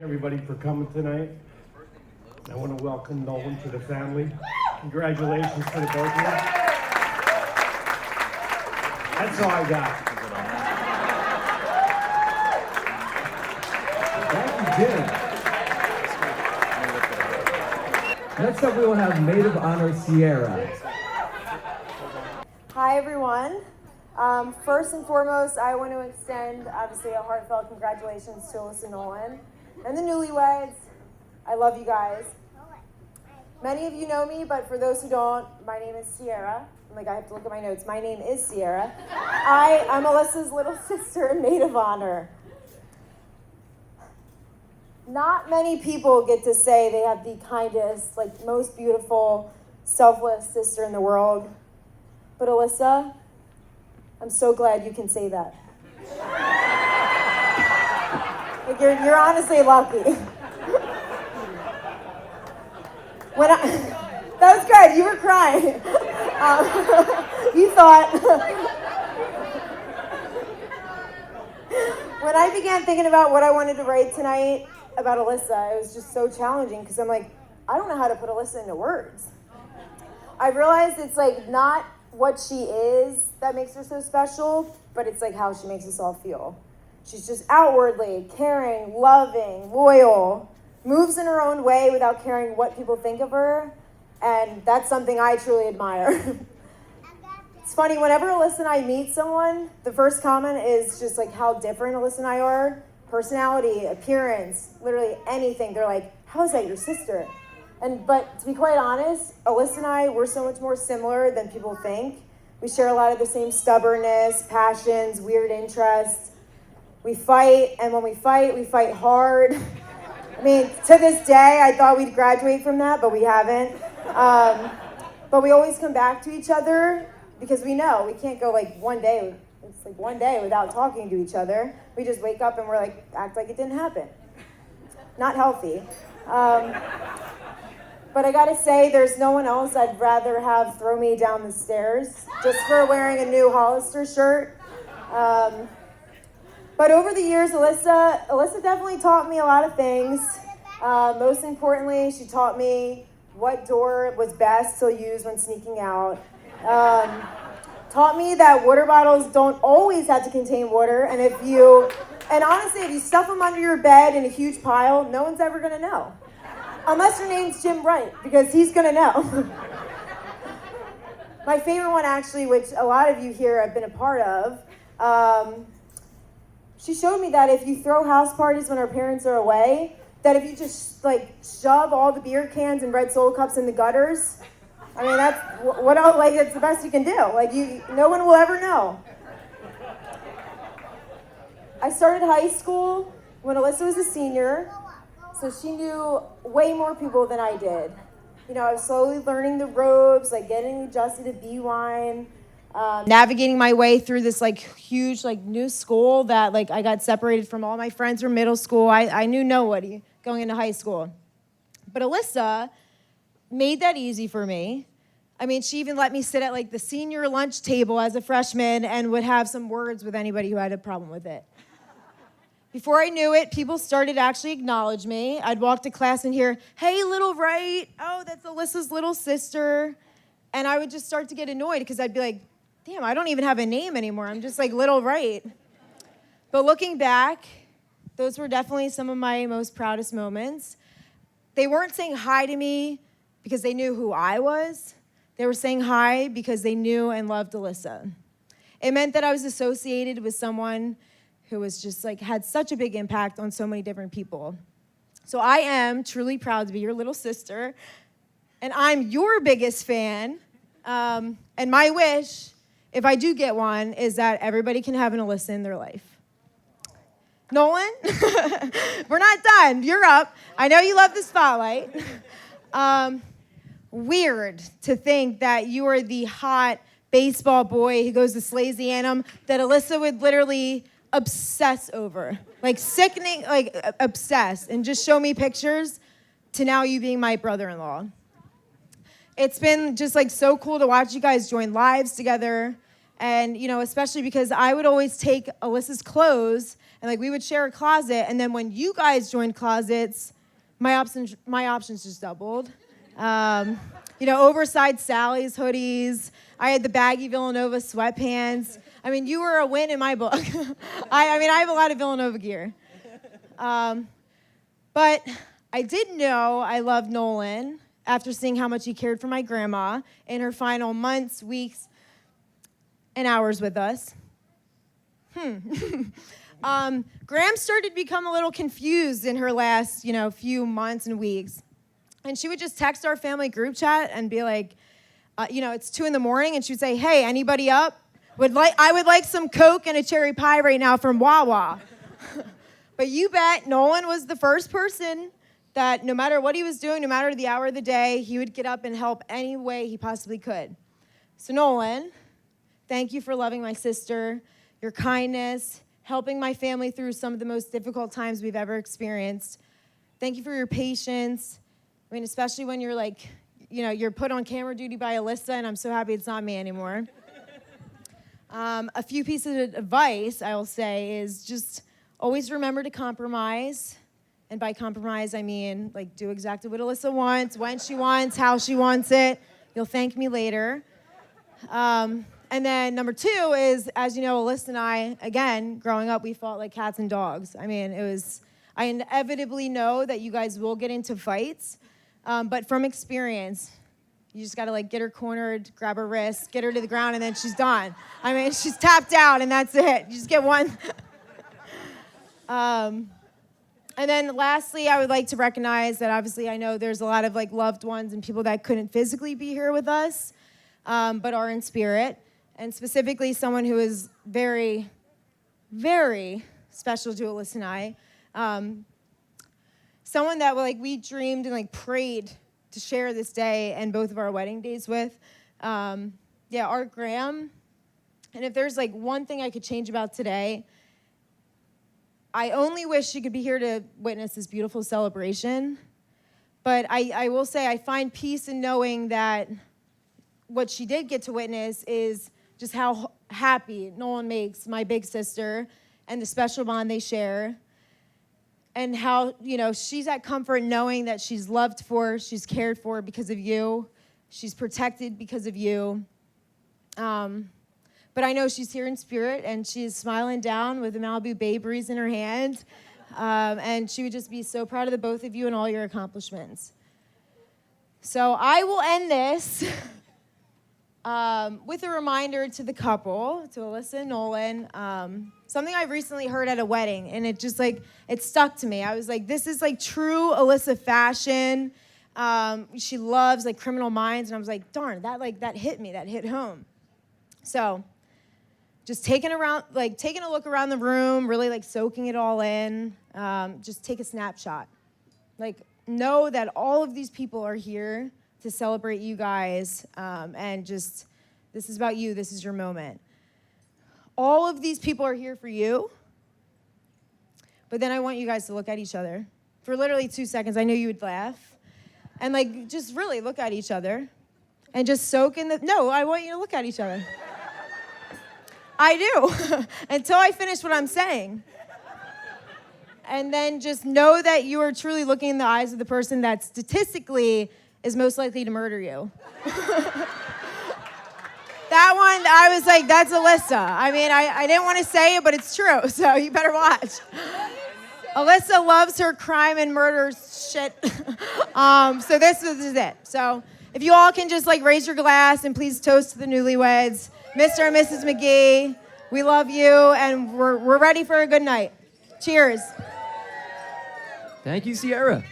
Everybody for coming tonight. I want to welcome Nolan to the family. Congratulations to the both of you. That's all I got. Thank you, Jim. Next up, we will have Maid of Honor Sierra. Hi, everyone. First and foremost, I want to extend, obviously, a heartfelt congratulations to Alyssa Nolan and the newlyweds. I love you guys. Many of you know me, but for those who don't, my name is Sierra. I have to look at my notes. My name is Sierra. I'm Alyssa's little sister and maid of honor. Not many people get to say they have the kindest, most beautiful, selfless sister in the world. But Alyssa, I'm so glad you can say that. You're honestly lucky. That was good. You were crying. You thought. When I began thinking about what I wanted to write tonight about Alyssa, it was just so challenging because I'm like, I don't know how to put Alyssa into words. I realized it's not what she is that makes her so special, but it's how she makes us all feel. She's just outwardly caring, loving, loyal, moves in her own way without caring what people think of her, and that's something I truly admire. It's funny, whenever Alyssa and I meet someone, the first comment is just how different Alyssa and I are. Personality, appearance, literally anything. They're like, how is that your sister? But to be quite honest, Alyssa and I, we're so much more similar than people think. We share a lot of the same stubbornness, passions, weird interests. We fight, and when we fight hard. I mean, to this day, I thought we'd graduate from that, but we haven't. But we always come back to each other because we know we can't go one day. It's one day without talking to each other. We just wake up and we're act like it didn't happen. Not healthy. But I gotta say, there's no one else I'd rather have throw me down the stairs just for wearing a new Hollister shirt. But over the years, Alyssa definitely taught me a lot of things. Most importantly, she taught me what door was best to use when sneaking out. Taught me that water bottles don't always have to contain water, and honestly, if you stuff them under your bed in a huge pile, no one's ever gonna know. Unless your name's Jim Wright, because he's gonna know. My favorite one, actually, which a lot of you here have been a part of, she showed me that if you throw house parties when our parents are away, that if you just shove all the beer cans and red Solo cups in the gutters, I mean, that's that's the best you can do. No one will ever know. I started high school when Alyssa was a senior, so she knew way more people than I did. I was slowly learning the ropes, getting adjusted to B-Wine, navigating my way through this huge new school that I got separated from all my friends from middle school. I knew nobody going into high school. But Alyssa made that easy for me. I mean, she even let me sit at the senior lunch table as a freshman and would have some words with anybody who had a problem with it. Before I knew it, people started to actually acknowledge me. I'd walk to class and hear, "Hey, little Wright. Oh, that's Alyssa's little sister." And I would just start to get annoyed because I'd be like, damn, I don't even have a name anymore. I'm just little Wright. But looking back, those were definitely some of my most proudest moments. They weren't saying hi to me because they knew who I was. They were saying hi because they knew and loved Alyssa. It meant that I was associated with someone who was just had such a big impact on so many different people. So I am truly proud to be your little sister, and I'm your biggest fan. And my wish, if I do get one, is that everybody can have an Alyssa in their life. Nolan, we're not done. You're up. I know you love the spotlight. Weird to think that you are the hot baseball boy who goes to Slazy Annam that Alyssa would literally obsess over. Sickening, obsess, and just show me pictures, to now you being my brother-in-law. It's been just so cool to watch you guys join lives together. And, especially because I would always take Alyssa's clothes And like we would share a closet, and then when you guys joined closets, my options just doubled. Oversized Sally's hoodies. I had the baggy Villanova sweatpants. I mean, you were a win in my book. I have a lot of Villanova gear. But I did know I loved Nolan after seeing how much he cared for my grandma in her final months, weeks, and hours with us. Graham started to become a little confused in her last, few months and weeks. And she would just text our family group chat and be like, it's 2 a.m. and she would say, hey, anybody up? I would like some Coke and a cherry pie right now from Wawa. But you bet Nolan was the first person that no matter what he was doing, no matter the hour of the day, he would get up and help any way he possibly could. So Nolan, thank you for loving my sister, your kindness, helping my family through some of the most difficult times we've ever experienced. Thank you for your patience. I mean, especially when you're like, you're put on camera duty by Alyssa, and I'm so happy it's not me anymore. A few pieces of advice I will say is just always remember to compromise. And by compromise, I mean, like, do exactly what Alyssa wants, when she wants, how she wants it. You'll thank me later. And then number 2 is, as you know, Alyssa and I, again, growing up, we fought like cats and dogs. I mean, I inevitably know that you guys will get into fights. But from experience, you just got to like get her cornered, grab her wrist, get her to the ground, and then she's done. I mean, she's tapped out, and that's it. You just get one. And then lastly, I would like to recognize that obviously I know there's a lot of like loved ones and people that couldn't physically be here with us, but are in spirit. And specifically someone who is very, very special to Alyssa and I. Someone that we dreamed and like prayed to share this day and both of our wedding days with. Our Graham. And if there's like one thing I could change about today, I only wish she could be here to witness this beautiful celebration. But I will say I find peace in knowing that what she did get to witness is just how happy Nolan makes my big sister and the special bond they share. And how, she's at comfort knowing that she's loved for, she's cared for because of you. She's protected because of you. But I know she's here in spirit, and she's smiling down with a Malibu Bay Breeze in her hand. And she would just be so proud of the both of you and all your accomplishments. So I will end this with a reminder to the couple, to Alyssa and Nolan, something I recently heard at a wedding, and it just it stuck to me. I was like, this is like true Alyssa fashion. She loves like Criminal Minds, and I was like, darn, that hit me, that hit home. So just taking a look around the room, really like soaking it all in. Just take a snapshot. Like, know that all of these people are here to celebrate you guys, and just, this is about you, this is your moment. All of these people are here for you, but then I want you guys to look at each other for literally 2 seconds. I know you would laugh, and like, just really look at each other, and just soak in no, I want you to look at each other. I do, until I finish what I'm saying. And then just know that you are truly looking in the eyes of the person that statistically is most likely to murder you. That one, I was like, that's Alyssa. I mean, I didn't want to say it, but it's true, so you better watch. Alyssa loves her crime and murder shit. So this is it. So if you all can just raise your glass and please toast to the newlyweds. Mr. and Mrs. McGee, we love you, and we're ready for a good night. Cheers. Thank you, Sierra.